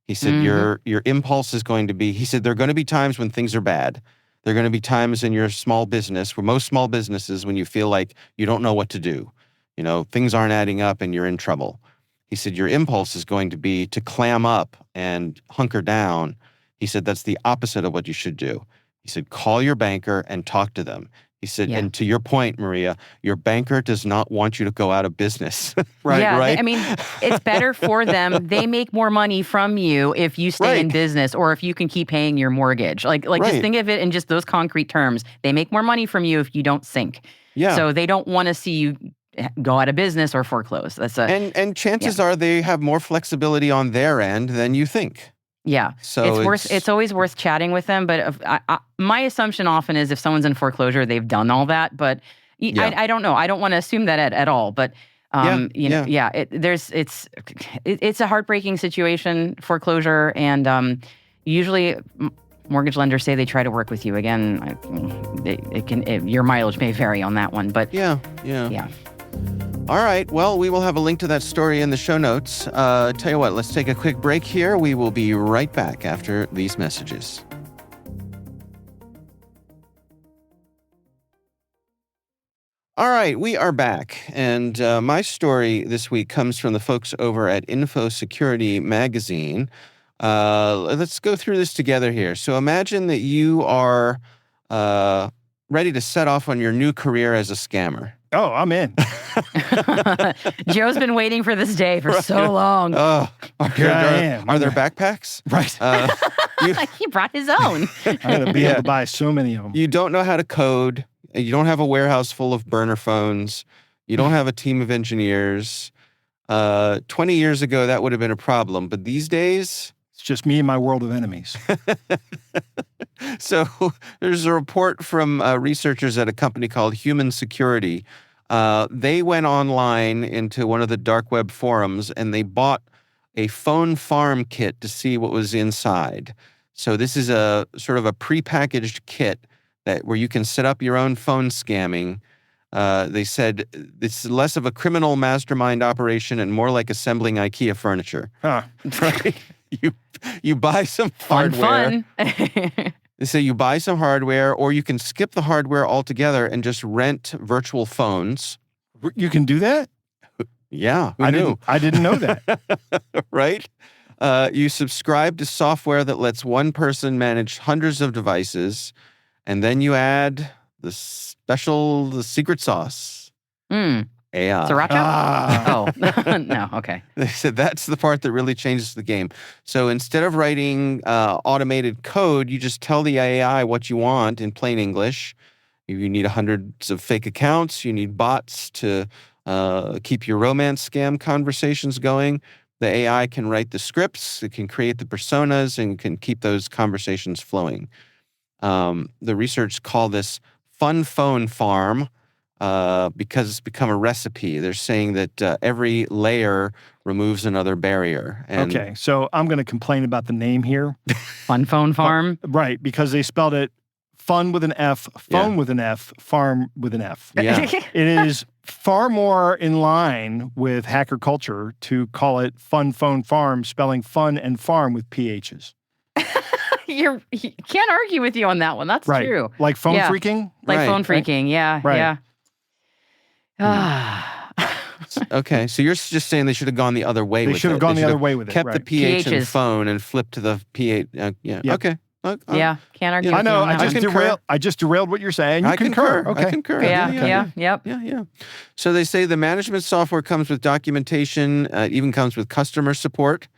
[SPEAKER 2] He said, your impulse is going to be, he said, there are going to be times when things are bad. There are going to be times in your small business, where most small businesses, when you feel like you don't know what to do, things aren't adding up and you're in trouble. He said, your impulse is going to be to clam up and hunker down. He said, that's the opposite of what you should do. He said, call your banker and talk to them. He said, and to your point, Maria, your banker does not want you to go out of business. Right?
[SPEAKER 4] Yeah,
[SPEAKER 2] right?
[SPEAKER 4] I mean, it's better for them. They make more money from you if you stay in business or if you can keep paying your mortgage. Just think of it in just those concrete terms. They make more money from you if you don't sink. Yeah. So they don't want to see you go out of business or foreclose.
[SPEAKER 2] And chances are they have more flexibility on their end than you think.
[SPEAKER 4] Yeah, so it's always worth chatting with them. But my assumption often is if someone's in foreclosure, they've done all that. But I don't know. I don't want to assume that at all. But it's a heartbreaking situation, foreclosure, and usually mortgage lenders say they try to work with you. Again, your mileage may vary on that one, but yeah.
[SPEAKER 2] All right. Well, we will have a link to that story in the show notes. Tell you what, let's take a quick break here. We will be right back after these messages. All right, we are back. And my story this week comes from the folks over at Info Security Magazine. Let's go through this together here. So imagine that you are ready to set off on your new career as a scammer.
[SPEAKER 3] Oh, I'm in.
[SPEAKER 4] Joe's been waiting for this day for so long.
[SPEAKER 2] Are there backpacks?
[SPEAKER 3] Right.
[SPEAKER 4] He brought his own.
[SPEAKER 3] I'm going to be able to buy so many of them.
[SPEAKER 2] You don't know how to code. You don't have a warehouse full of burner phones. You don't have a team of engineers. 20 years ago, that would have been a problem. But these days...
[SPEAKER 3] It's just me and my world of enemies.
[SPEAKER 2] So there's a report from researchers at a company called Human Security. They went online into one of the dark web forums and they bought a phone farm kit to see what was inside. So this is a sort of a prepackaged kit where you can set up your own phone scamming. They said it's less of a criminal mastermind operation and more like assembling IKEA furniture.
[SPEAKER 3] Huh.
[SPEAKER 2] Right? You buy some hardware.
[SPEAKER 4] Fun.
[SPEAKER 2] They say you buy some hardware, or you can skip the hardware altogether and just rent virtual phones.
[SPEAKER 3] You can do that?
[SPEAKER 2] Yeah, who knew?
[SPEAKER 3] I didn't know that.
[SPEAKER 2] Right? You subscribe to software that lets one person manage hundreds of devices, and then you add the secret sauce. AI.
[SPEAKER 4] Sriracha? Oh, no, okay.
[SPEAKER 2] They said that's the part that really changes the game. So instead of writing automated code, you just tell the AI what you want in plain English. You need hundreds of fake accounts. You need bots to keep your romance scam conversations going. The AI can write the scripts, it can create the personas, and can keep those conversations flowing. The research call this fun phone farm. Because it's become a recipe. They're saying that every layer removes another barrier. And
[SPEAKER 3] okay, so I'm going to complain about the name here.
[SPEAKER 4] Fun phone farm?
[SPEAKER 3] Right, because they spelled it fun with an F, phone with an F, farm with an F.
[SPEAKER 2] Yeah.
[SPEAKER 3] It is far more in line with hacker culture to call it fun phone farm, spelling fun and farm with PHs.
[SPEAKER 4] You can't argue with you on that one. That's
[SPEAKER 3] right.
[SPEAKER 4] true.
[SPEAKER 3] Like phone
[SPEAKER 4] Yeah.
[SPEAKER 3] freaking?
[SPEAKER 4] Like
[SPEAKER 2] Right.
[SPEAKER 4] phone freaking. Yeah.
[SPEAKER 3] Right.
[SPEAKER 4] Yeah.
[SPEAKER 2] Okay, so you're just saying they should have gone the other way
[SPEAKER 3] They
[SPEAKER 2] with it.
[SPEAKER 3] should have gone the other way with it.
[SPEAKER 2] Kept
[SPEAKER 3] right.
[SPEAKER 2] the PH in
[SPEAKER 4] PHs.
[SPEAKER 2] phone and flipped to the PH. Yeah.
[SPEAKER 3] Yep.
[SPEAKER 2] Okay.
[SPEAKER 4] Yeah. Can't argue
[SPEAKER 2] Yeah,
[SPEAKER 4] with
[SPEAKER 3] I
[SPEAKER 4] you
[SPEAKER 3] know.
[SPEAKER 4] on that one.
[SPEAKER 3] I just derailed what you're saying. You
[SPEAKER 2] I
[SPEAKER 3] concur.
[SPEAKER 2] concur.
[SPEAKER 3] Okay.
[SPEAKER 2] I concur.
[SPEAKER 4] Yeah. Yep.
[SPEAKER 2] Yeah. So they say the management software comes with documentation, even comes with customer support.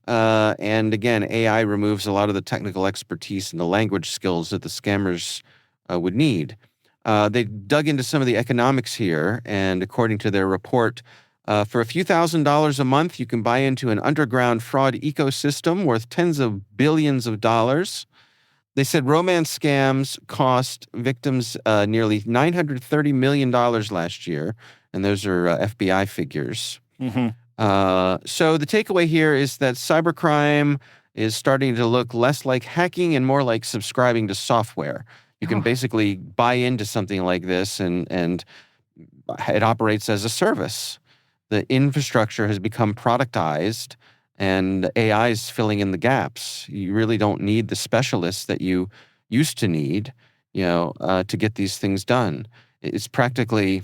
[SPEAKER 2] And again, AI removes a lot of the technical expertise and the language skills that the scammers would need. They dug into some of the economics here, and according to their report, for a few $1,000s a month, you can buy into an underground fraud ecosystem worth tens of billions of dollars. They said romance scams cost victims nearly $930 million last year, and those are FBI figures.
[SPEAKER 3] Mm-hmm.
[SPEAKER 2] So the takeaway here is that cybercrime is starting to look less like hacking and more like subscribing to software. You can basically buy into something like this, and it operates as a service. The infrastructure has become productized, and AI is filling in the gaps. You really don't need the specialists that you used to need, to get these things done. It's practically,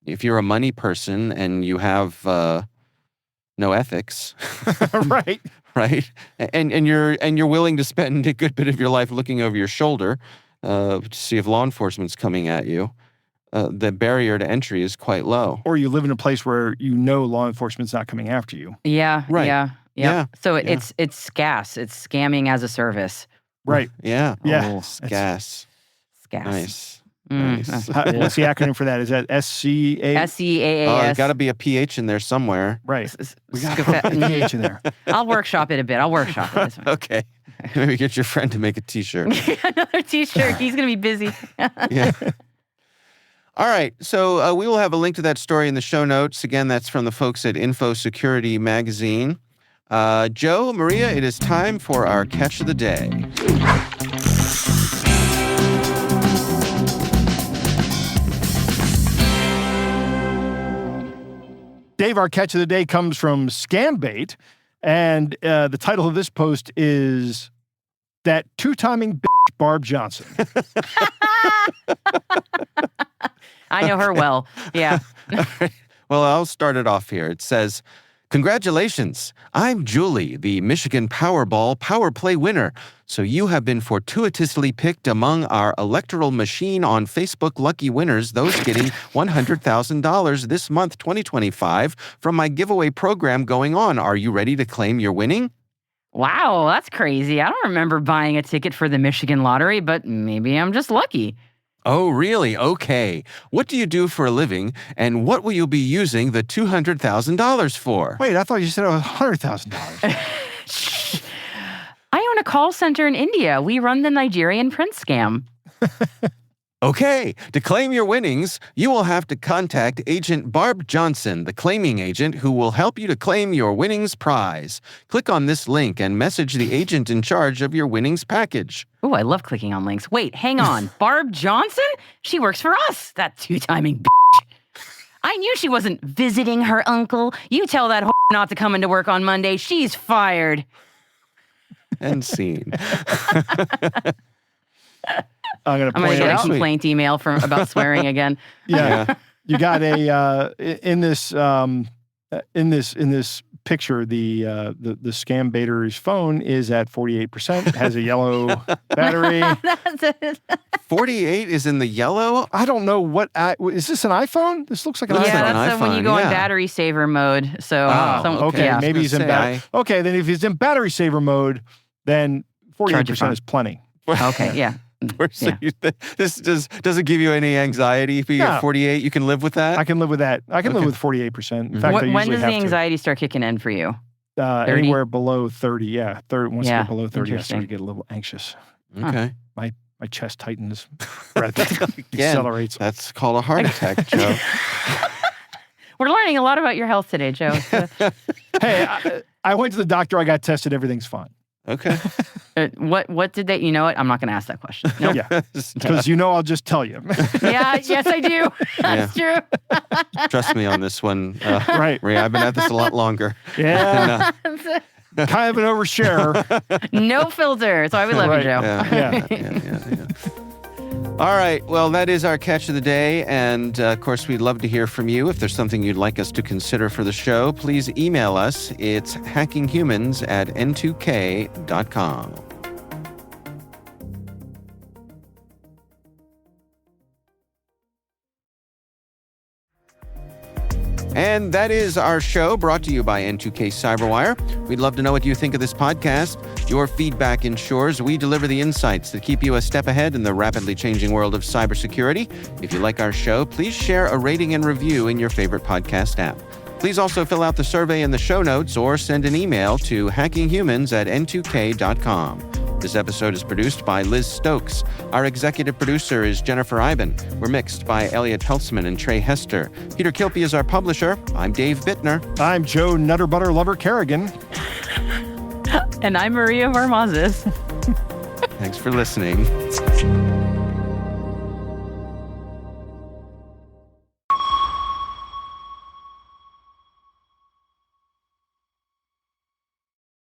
[SPEAKER 2] if you're a money person and you have no ethics,
[SPEAKER 3] Right.
[SPEAKER 2] right, and you're willing to spend a good bit of your life looking over your shoulder to see if law enforcement's coming at you, the barrier to entry is quite low.
[SPEAKER 3] Or you live in a place where law enforcement's not coming after you.
[SPEAKER 4] Yeah.
[SPEAKER 2] Right.
[SPEAKER 4] Yeah. So
[SPEAKER 2] Yeah.
[SPEAKER 4] it's SCAS. It's scamming as a service.
[SPEAKER 3] Right.
[SPEAKER 2] Yeah.
[SPEAKER 3] Yeah.
[SPEAKER 4] Oh,
[SPEAKER 2] Gas.
[SPEAKER 4] SCAS.
[SPEAKER 2] Nice.
[SPEAKER 4] Mm.
[SPEAKER 2] Nice.
[SPEAKER 3] What's the acronym for that? Is that SCA?
[SPEAKER 4] SCAAS.
[SPEAKER 2] Oh, there's got to be a PH in there somewhere.
[SPEAKER 3] Right.
[SPEAKER 4] We
[SPEAKER 3] got PH in there.
[SPEAKER 4] I'll workshop it a bit. I'll workshop it. This one.
[SPEAKER 2] Okay. Maybe get your friend to make a T-shirt.
[SPEAKER 4] Another T-shirt. He's gonna be busy.
[SPEAKER 2] Yeah. All right. So we will have a link to that story in the show notes. Again, that's from the folks at Info Security Magazine. Joe, Maria, it is time for our catch of the day.
[SPEAKER 3] Dave, our catch of the day comes from Scambait, and the title of this post is That Two-Timing Bitch Barb Johnson.
[SPEAKER 4] I know her well. Yeah.
[SPEAKER 2] Well, I'll start it off here. It says, "Congratulations, I'm Julie, the Michigan Powerball Power Play winner. So you have been fortuitously picked among our electoral machine on Facebook lucky winners, those getting $100,000 this month, 2025, from my giveaway program going on. Are you ready to claim your winning?"
[SPEAKER 4] Wow, that's crazy. I don't remember buying a ticket for the Michigan lottery, but maybe I'm just lucky.
[SPEAKER 2] Oh, really? Okay. What do you do for a living, and what will you be using the $200,000 for?
[SPEAKER 3] Wait, I thought you said it was $100,000.
[SPEAKER 4] I own a call center in India. We run the Nigerian prince scam.
[SPEAKER 2] Okay, to claim your winnings, you will have to contact Agent Barb Johnson, the claiming agent, who will help you to claim your winnings prize. Click on this link and message the agent in charge of your winnings package.
[SPEAKER 4] Oh, I love clicking on links. Wait, hang on. Barb Johnson? She works for us, that two-timing bitch. I knew she wasn't visiting her uncle. You tell that whore not to come into work on Monday. She's fired.
[SPEAKER 2] And scene.
[SPEAKER 3] I'm going to point
[SPEAKER 4] get
[SPEAKER 3] out.
[SPEAKER 4] a complaint email about swearing again.
[SPEAKER 3] Yeah. You got in this picture, the scam baiter's phone is at 48%. It has a yellow battery.
[SPEAKER 2] 48 is in the yellow?
[SPEAKER 3] I don't know what is this an iPhone? This looks like an iPhone.
[SPEAKER 4] Yeah, that's
[SPEAKER 2] iPhone,
[SPEAKER 4] when you go in
[SPEAKER 2] yeah.
[SPEAKER 4] battery saver mode. So,
[SPEAKER 3] okay,
[SPEAKER 4] yeah.
[SPEAKER 3] maybe he's in battery. Okay, then if he's in battery saver mode, then 48% is plenty.
[SPEAKER 4] Okay, yeah.
[SPEAKER 2] So does it give you any anxiety if you get 48? You can live with that?
[SPEAKER 3] I can live with that. I can live with 48%. In fact, I usually
[SPEAKER 4] when does
[SPEAKER 3] have
[SPEAKER 4] the anxiety start kicking in for you? 30?
[SPEAKER 3] Anywhere below 30, yeah. Once you get below 30, I start to get a little anxious.
[SPEAKER 2] Okay.
[SPEAKER 3] My chest tightens, breath accelerates.
[SPEAKER 2] That's called a heart attack, Joe.
[SPEAKER 4] We're learning a lot about your health today, Joe.
[SPEAKER 3] Hey, I went to the doctor. I got tested. Everything's fine.
[SPEAKER 2] Okay.
[SPEAKER 4] What did they? You know what? I'm not going to ask that question. No.
[SPEAKER 3] Yeah, because I'll just tell you.
[SPEAKER 4] Yes, I do. That's true.
[SPEAKER 2] Trust me on this one.
[SPEAKER 3] Right.
[SPEAKER 2] Ray, I've been at this a lot longer.
[SPEAKER 3] Yeah. Kind of an overshare.
[SPEAKER 4] No filter. That's why we love you, Joe.
[SPEAKER 2] Yeah. All right. Well, that is our catch of the day. And, of course, we'd love to hear from you. If there's something you'd like us to consider for the show, please email us. It's hackinghumans@n2k.com. And that is our show, brought to you by N2K Cyberwire. We'd love to know what you think of this podcast. Your feedback ensures we deliver the insights that keep you a step ahead in the rapidly changing world of cybersecurity. If you like our show, please share a rating and review in your favorite podcast app. Please also fill out the survey in the show notes or send an email to hackinghumans@n2k.com. This episode is produced by Liz Stokes. Our executive producer is Jennifer Iben. We're mixed by Elliot Peltzman and Trey Hester. Peter Kilpie is our publisher. I'm Dave Bittner.
[SPEAKER 3] I'm Joe Nutter Butter Lover Kerrigan.
[SPEAKER 4] And I'm Maria Varmazes.
[SPEAKER 2] Thanks for listening.